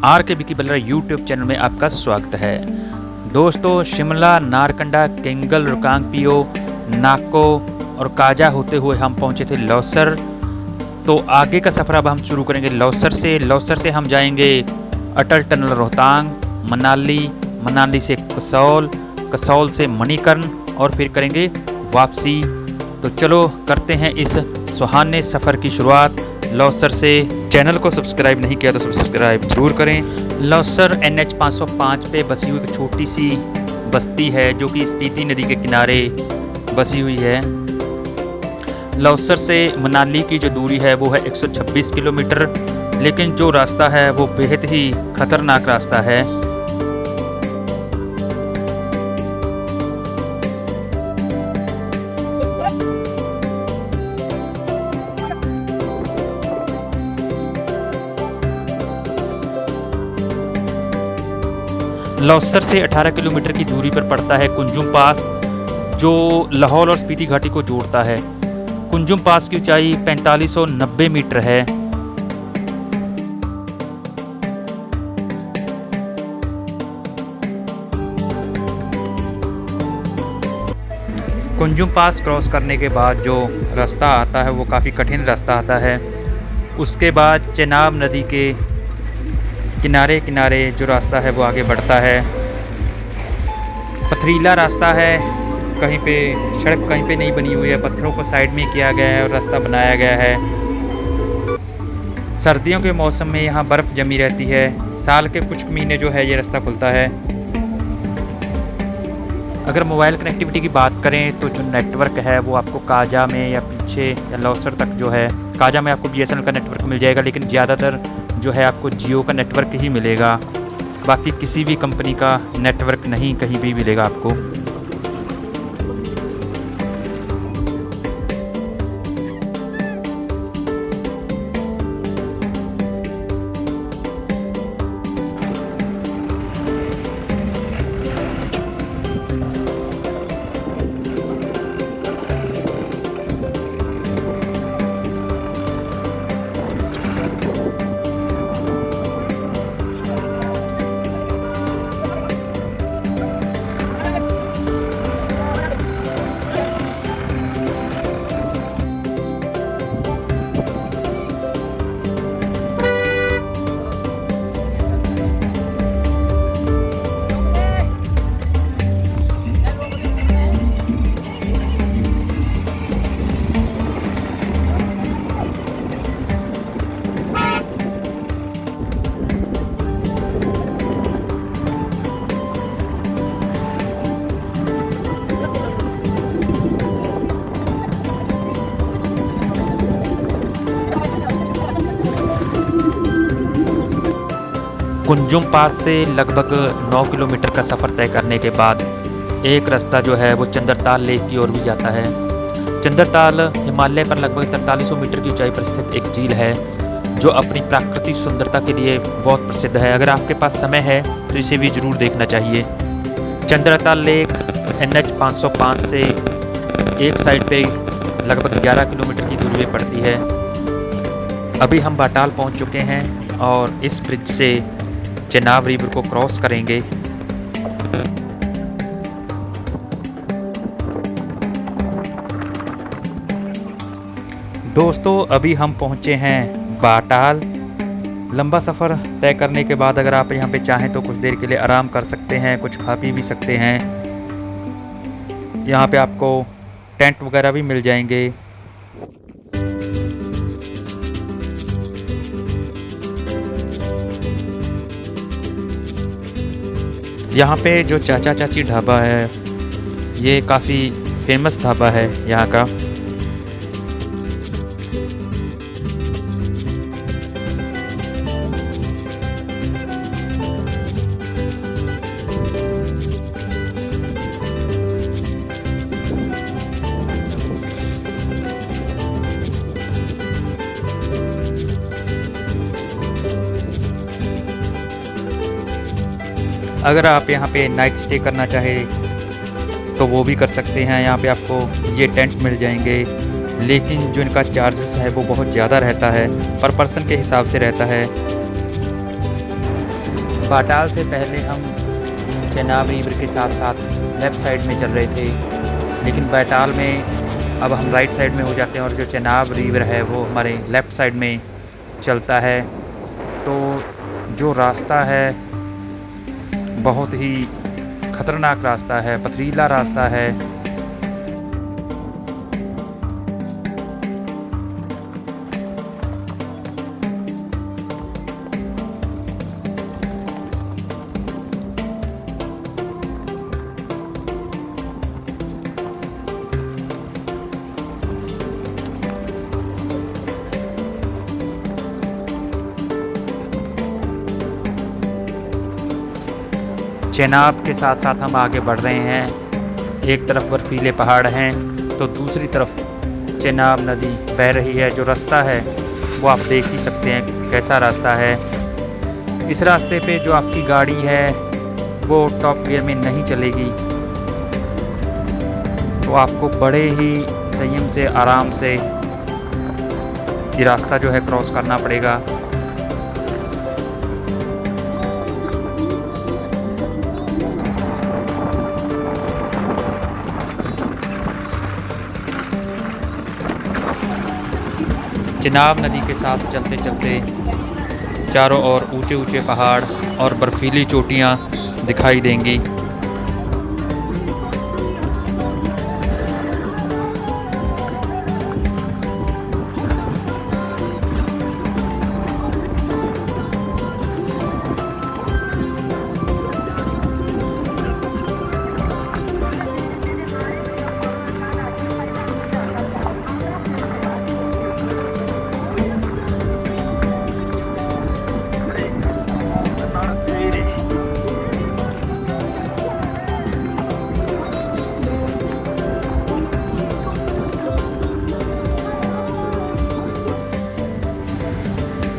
Are के Vicky बल्लरा YouTube channel में आपका स्वागत है। दोस्तों, शिमला, नारकंडा, केंगल, रुकांगपिओ, नाको और काजा होते हुए हम पहुंचे थे लौसर। तो आगे का सफ़र अब हम शुरू करेंगे लौसर से। लौसर से हम जाएंगे अटल टनल रोहतांग, मनाली से कसौल, कसौल से मणिकर्ण और फिर करेंगे वापसी। तो चलो करते हैं इस सुहाने सफ़र की शुरुआत लौसर से। चैनल को सब्सक्राइब नहीं किया तो सब्सक्राइब जरूर करें। लौसर NH 505 पे बसी हुई एक छोटी सी बस्ती है जो कि स्पीति नदी के किनारे बसी हुई है। लौसर से मनाली की जो दूरी है वो है 126 किलोमीटर, लेकिन जो रास्ता है वो बेहद ही खतरनाक रास्ता है। लौसर से 18 किलोमीटर की दूरी पर पड़ता है कुंजुम पास, जो लाहौल और स्पीति घाटी को जोड़ता है। कुंजुम पास की ऊंचाई 4590 मीटर है। कुंजुम पास क्रॉस करने के बाद जो रास्ता आता है वो काफ़ी कठिन रास्ता आता है। उसके बाद चेनाब नदी के किनारे किनारे जो रास्ता है वो आगे बढ़ता है। पथरीला रास्ता है, कहीं पे सड़क कहीं पे नहीं बनी हुई है, पत्थरों को साइड में किया गया है और रास्ता बनाया गया है। सर्दियों के मौसम में यहाँ बर्फ़ जमी रहती है। साल के कुछ महीने जो है ये रास्ता खुलता है। अगर मोबाइल कनेक्टिविटी की बात करें तो जो नेटवर्क है वो आपको काजा में या पीछे या लौसर तक जो है, काजा में आपको BSNL का नेटवर्क मिल जाएगा, लेकिन ज़्यादातर जो है आपको जियो का नेटवर्क ही मिलेगा। बाकी किसी भी कंपनी का नेटवर्क नहीं कहीं भी मिलेगा आपको। कुंजुम पास से लगभग 9 किलोमीटर का सफ़र तय करने के बाद एक रास्ता जो है वो चंद्रताल लेक की ओर भी जाता है। चंद्रताल हिमालय पर लगभग 4300 मीटर की ऊंचाई पर स्थित एक झील है जो अपनी प्राकृतिक सुंदरता के लिए बहुत प्रसिद्ध है। अगर आपके पास समय है तो इसे भी ज़रूर देखना चाहिए। चंद्रताल लेक NH 505 से एक साइड पे लगभग 11 किलोमीटर की दूरी में पड़ती है। अभी हम बाटाल पहुंच चुके हैं और इस ब्रिज से चेनाब रिवर को क्रॉस करेंगे। दोस्तों, अभी हम पहुंचे हैं बाटाल। लंबा सफ़र तय करने के बाद अगर आप यहां पे चाहें तो कुछ देर के लिए आराम कर सकते हैं, कुछ खा पी भी सकते हैं। यहां पे आपको टेंट वगैरह भी मिल जाएंगे। यहाँ पे जो चाचा चाची ढाबा है ये काफ़ी फेमस ढाबा है यहाँ का। अगर आप यहाँ पे नाइट स्टे करना चाहें तो वो भी कर सकते हैं। यहाँ पे आपको ये टेंट मिल जाएंगे, लेकिन जो इनका चार्जेस है वो बहुत ज़्यादा रहता है, पर पर्सन के हिसाब से रहता है। बाटाल से पहले हम चेनाब रिवर के साथ साथ लेफ़्ट साइड में चल रहे थे, लेकिन बैटाल में अब हम राइट साइड में हो जाते हैं और जो चेनाब रिवर है वो हमारे लेफ़्ट साइड में चलता है। तो जो रास्ता है बहुत ही ख़तरनाक रास्ता है, पथरीला रास्ता है। चेनाब के साथ साथ हम आगे बढ़ रहे हैं। एक तरफ बर्फीले पहाड़ हैं तो दूसरी तरफ चेनाब नदी बह रही है। जो रास्ता है वो आप देख ही सकते हैं कैसा रास्ता है। इस रास्ते पे जो आपकी गाड़ी है वो टॉप गियर में नहीं चलेगी, तो आपको बड़े ही संयम से आराम से ये रास्ता जो है क्रॉस करना पड़ेगा। चेनाब नदी के साथ चलते चलते चारों ओर ऊंचे ऊंचे पहाड़ और बर्फीली चोटियां दिखाई देंगी।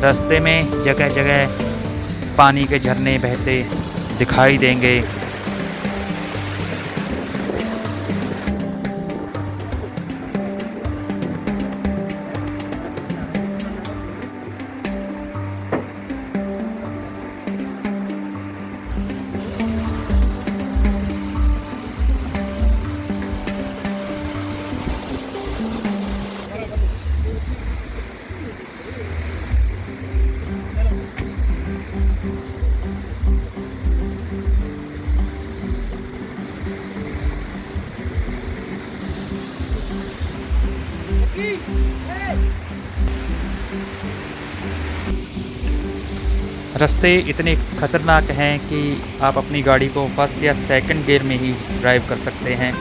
रास्ते में जगह जगह पानी के झरने बहते दिखाई देंगे। रास्ते इतने ख़तरनाक हैं कि आप अपनी गाड़ी को फर्स्ट या सेकंड गियर में ही ड्राइव कर सकते हैं।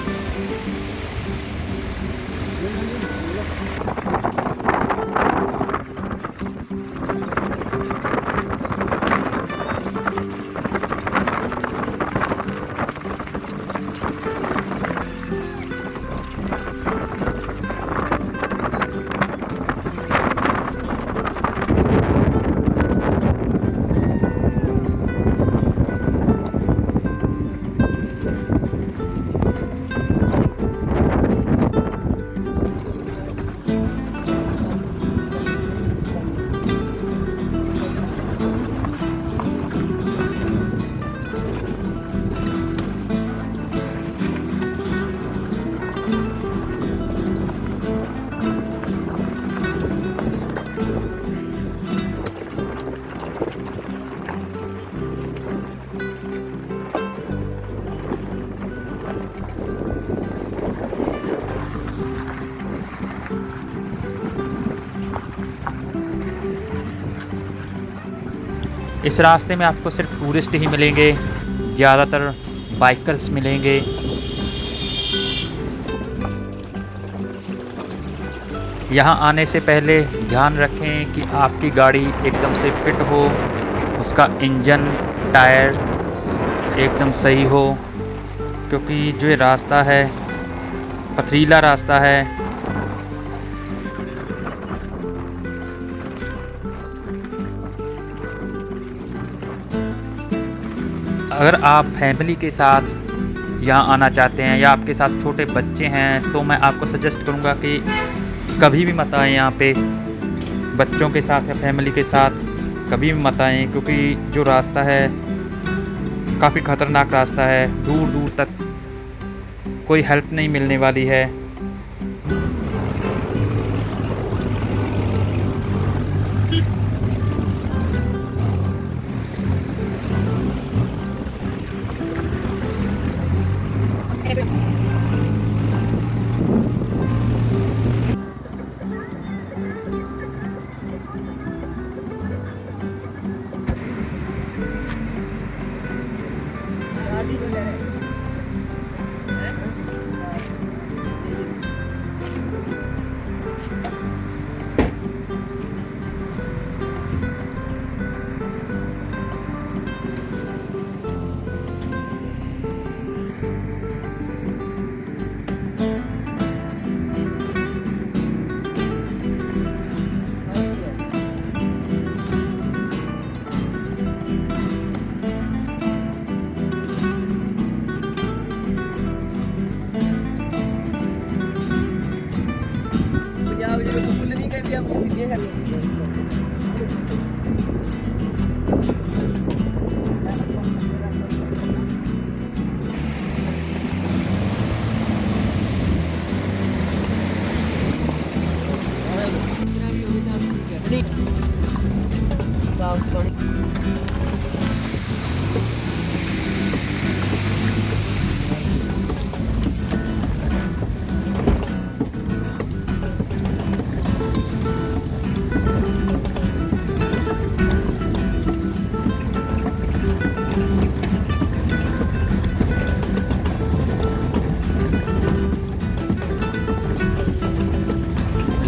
इस रास्ते में आपको सिर्फ टूरिस्ट ही मिलेंगे, ज़्यादातर बाइकर्स मिलेंगे। यहाँ आने से पहले ध्यान रखें कि आपकी गाड़ी एकदम से फिट हो, उसका इंजन टायर एकदम सही हो, क्योंकि जो ये रास्ता है पथरीला रास्ता है। अगर आप फैमिली के साथ यहाँ आना चाहते हैं या आपके साथ छोटे बच्चे हैं तो मैं आपको सजेस्ट करूँगा कि कभी भी मत आएँ यहाँ पे। बच्चों के साथ या फैमिली के साथ कभी भी मत आएँ, क्योंकि जो रास्ता है काफ़ी ख़तरनाक रास्ता है, दूर दूर तक कोई हेल्प नहीं मिलने वाली है।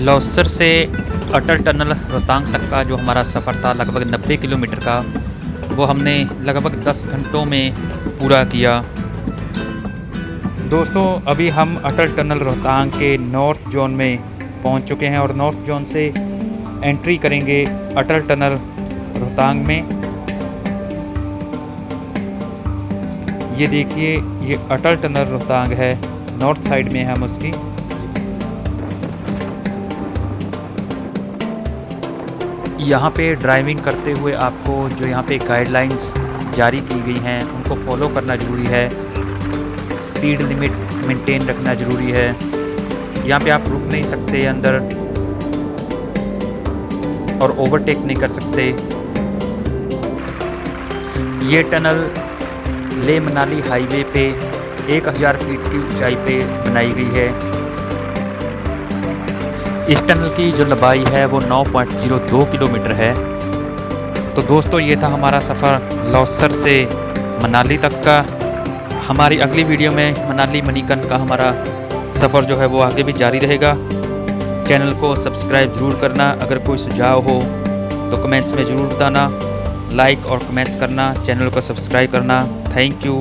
लौसर से अटल टनल रोहतांग तक का जो हमारा सफ़र था लगभग 90 किलोमीटर का, वो हमने लगभग 10 घंटों में पूरा किया। दोस्तों अभी हम अटल टनल रोहतांग के नॉर्थ जोन में पहुंच चुके हैं और नॉर्थ जोन से एंट्री करेंगे अटल टनल रोहतांग में। ये देखिए, ये अटल टनल रोहतांग है, नॉर्थ साइड में हम उसकी। यहाँ पे ड्राइविंग करते हुए आपको जो यहाँ पे गाइडलाइंस जारी की गई हैं उनको फॉलो करना ज़रूरी है। स्पीड लिमिट मेंटेन रखना ज़रूरी है। यहाँ पे आप रुक नहीं सकते अंदर और ओवरटेक नहीं कर सकते। ये टनल लेह मनाली हाईवे पे 1000 फीट की ऊंचाई पे बनाई गई है। इस टनल की जो लंबाई है वो 9.02 किलोमीटर है। तो दोस्तों ये था हमारा सफ़र लौसर से मनाली तक का। हमारी अगली वीडियो में मनाली मणिकर्ण का हमारा सफ़र जो है वो आगे भी जारी रहेगा। चैनल को सब्सक्राइब ज़रूर करना। अगर कोई सुझाव हो तो कमेंट्स में ज़रूर बताना। लाइक और कमेंट्स करना, चैनल को सब्सक्राइब करना। Thank you.